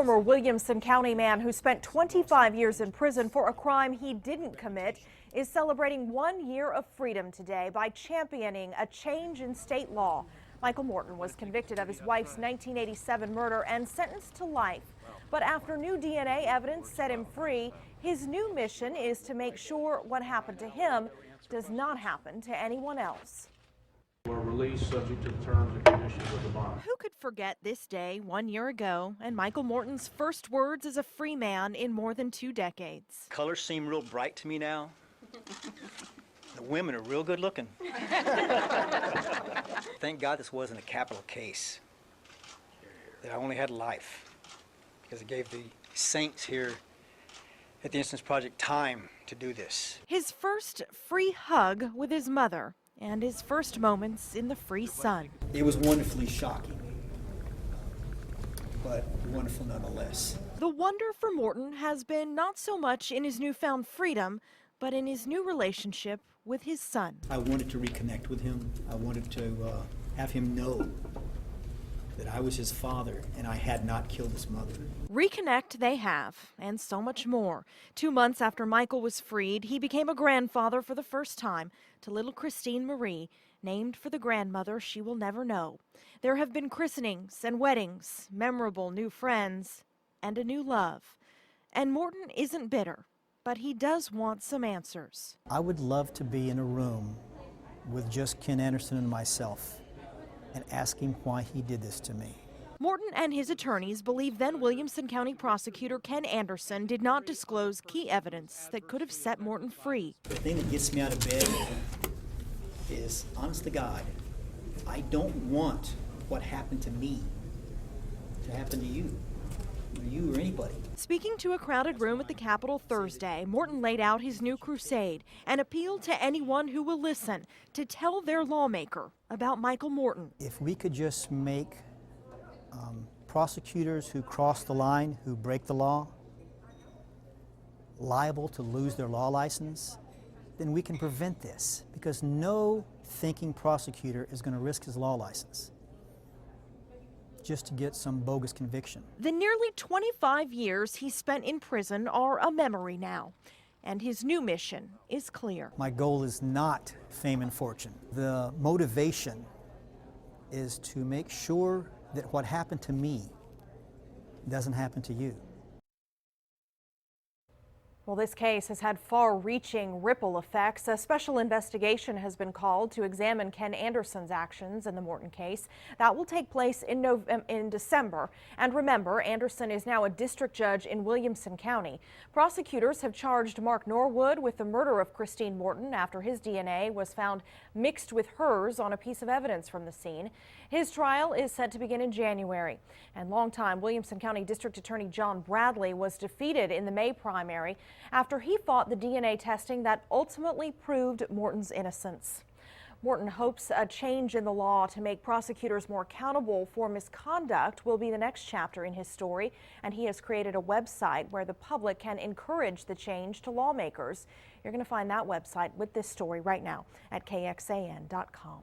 former Williamson County man who spent 25 years in prison for a crime he didn't commit is celebrating 1 year of freedom today by championing a change in state law. Michael Morton was convicted of his wife's 1987 murder and sentenced to life. But after new DNA evidence set him free, his new mission is to make sure what happened to him does not happen to anyone else. Were released subject to the terms and conditions of the bond. Who could forget this day 1 year ago and Michael Morton's first words as a free man in more than 2 decades? Colors seem real bright to me now. The women are real good looking. Thank God this wasn't a capital case, that I only had life, because it gave the saints here at the Innocence Project time to do this. His first free hug with his mother and his first moments in the free sun. It was wonderfully shocking, but wonderful nonetheless. The wonder for Morton has been not so much in his newfound freedom, but in his new relationship with his son. I wanted to reconnect with him. I wanted to have him know that I was his father and I had not killed his mother. Reconnect they have, and so much more. 2 months after Michael was freed, he became a grandfather for the first time to little Christine Marie, named for the grandmother she will never know. There have been christenings and weddings, memorable new friends, and a new love. And Morton isn't bitter, but he does want some answers. I would love to be in a room with just Ken Anderson and myself and ask him why he did this to me. Morton and his attorneys believe then Williamson County prosecutor Ken Anderson did not disclose key evidence that could have set Morton free. The thing that gets me out of bed is, honest to God, I don't want what happened to me to happen to you or anybody. Speaking to a crowded room at the Capitol Thursday, Morton laid out his new crusade and appealed to anyone who will listen to tell their lawmaker about Michael Morton. If we could just make prosecutors who cross the line, who break the law, liable to lose their law license, then we can prevent this, because no thinking prosecutor is going to risk his law license just to get some bogus conviction. The nearly 25 years he spent in prison are a memory now, and his new mission is clear. My goal is not fame and fortune. The motivation is to make sure that what happened to me doesn't happen to you. Well, this case has had far-reaching ripple effects. A special investigation has been called to examine Ken Anderson's actions in the Morton case. That will take place in December. And remember, Anderson is now a district judge in Williamson County. Prosecutors have charged Mark Norwood with the murder of Christine Morton after his DNA was found mixed with hers on a piece of evidence from the scene. His trial is set to begin in January. And longtime Williamson County District Attorney John Bradley was defeated in the May primary after he fought the DNA testing that ultimately proved Morton's innocence. Morton hopes a change in the law to make prosecutors more accountable for misconduct will be the next chapter in his story, and he has created a website where the public can encourage the change to lawmakers. You're going to find that website with this story right now at KXAN.com.